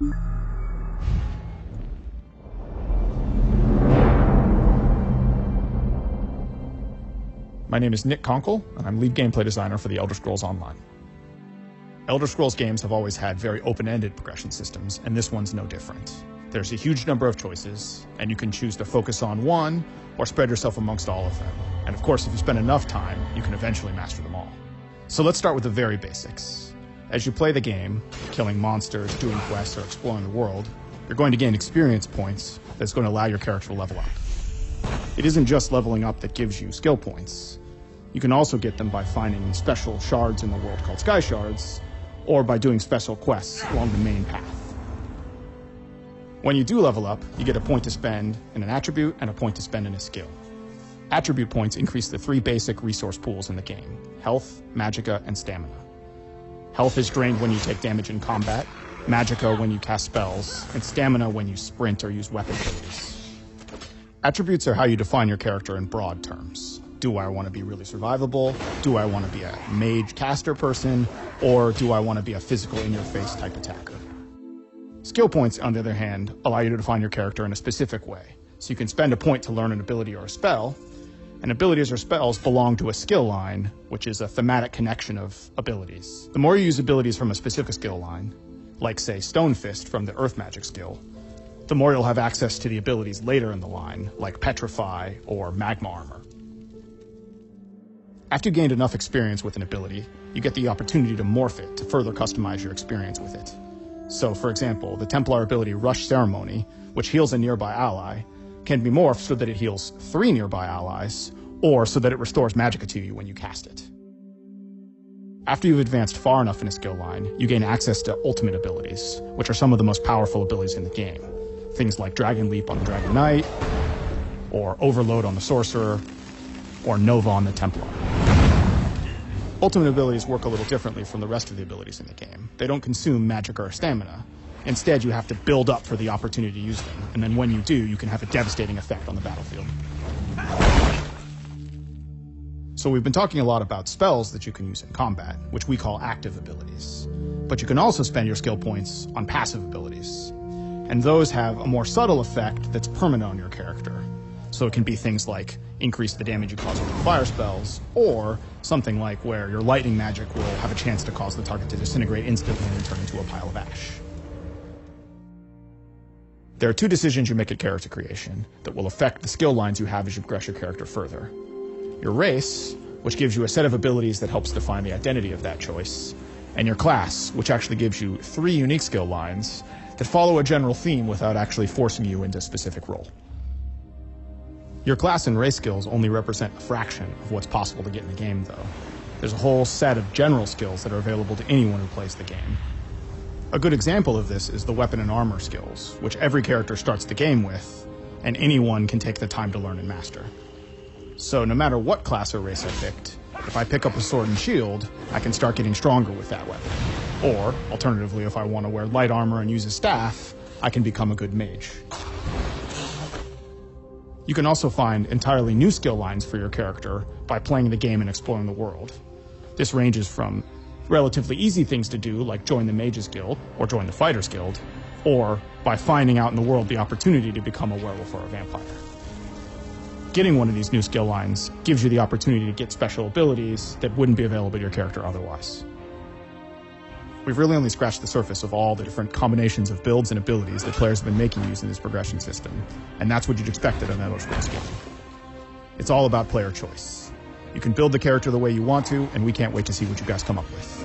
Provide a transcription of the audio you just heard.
My name is Nick Conkle, and I'm lead gameplay designer for the Elder Scrolls Online. Elder Scrolls games have always had very open-ended progression systems, and this one's no different. There's a huge number of choices, and you can choose to focus on one or spread yourself amongst all of them. And of course, if you spend enough time, you can eventually master them all. So let's start with the very basics. As you play the game, killing monsters, doing quests, or exploring the world, you're going to gain experience points that's going to allow your character to level up. It isn't just leveling up that gives you skill points. You can also get them by finding special shards in the world called Sky Shards, or by doing special quests along the main path. When you do level up, you get a point to spend in an attribute and a point to spend in a skill. Attribute points increase the three basic resource pools in the game: health, magicka, and stamina. Health is drained when you take damage in combat, magicka when you cast spells, and stamina when you sprint or use weapon abilities. Attributes are how you define your character in broad terms. Do I want to be really survivable? Do I want to be a mage caster person? Or do I want to be a physical in-your-face type attacker? Skill points, on the other hand, allow you to define your character in a specific way. So you can spend a point to learn an ability or a spell, and abilities or spells belong to a skill line, which is a thematic connection of abilities. The more you use abilities from a specific skill line, like say Stone Fist from the Earth Magic skill, the more you'll have access to the abilities later in the line, like Petrify or Magma Armor. After you gained enough experience with an ability, you get the opportunity to morph it to further customize your experience with it. So, for example, the Templar ability Rush Ceremony, which heals a nearby ally, can be morphed so that it heals 3 nearby allies, or so that it restores magicka to you when you cast it. After you've advanced far enough in a skill line, you gain access to ultimate abilities, which are some of the most powerful abilities in the game. Things like Dragon Leap on the Dragon Knight, or Overload on the Sorcerer, or Nova on the Templar. Ultimate abilities work a little differently from the rest of the abilities in the game. They don't consume magicka or stamina. Instead, you have to build up for the opportunity to use them, and then when you do, you can have a devastating effect on the battlefield. So we've been talking a lot about spells that you can use in combat, which we call active abilities. But you can also spend your skill points on passive abilities. And those have a more subtle effect that's permanent on your character. So it can be things like increase the damage you cause with fire spells, or something like where your lightning magic will have a chance to cause the target to disintegrate instantly and turn into a pile of ash. There are 2 decisions you make at character creation that will affect the skill lines you have as you progress your character further. Your race, which gives you a set of abilities that helps define the identity of that choice, and your class, which actually gives you 3 unique skill lines that follow a general theme without actually forcing you into a specific role. Your class and race skills only represent a fraction of what's possible to get in the game, though. There's a whole set of general skills that are available to anyone who plays the game. A good example of this is the weapon and armor skills, which every character starts the game with, and anyone can take the time to learn and master. So no matter what class or race I picked, if I pick up a sword and shield, I can start getting stronger with that weapon. Or, alternatively, if I want to wear light armor and use a staff, I can become a good mage. You can also find entirely new skill lines for your character by playing the game and exploring the world. This ranges from relatively easy things to do, like join the Mages Guild or join the Fighters Guild, or by finding out in the world the opportunity to become a werewolf or a vampire. Getting one of these new skill lines gives you the opportunity to get special abilities that wouldn't be available to your character otherwise. We've really only scratched the surface of all the different combinations of builds and abilities that players have been making using this progression system, and that's what you'd expect at an Elder Scrolls game. It's all about player choice. You can build the character the way you want to, and we can't wait to see what you guys come up with.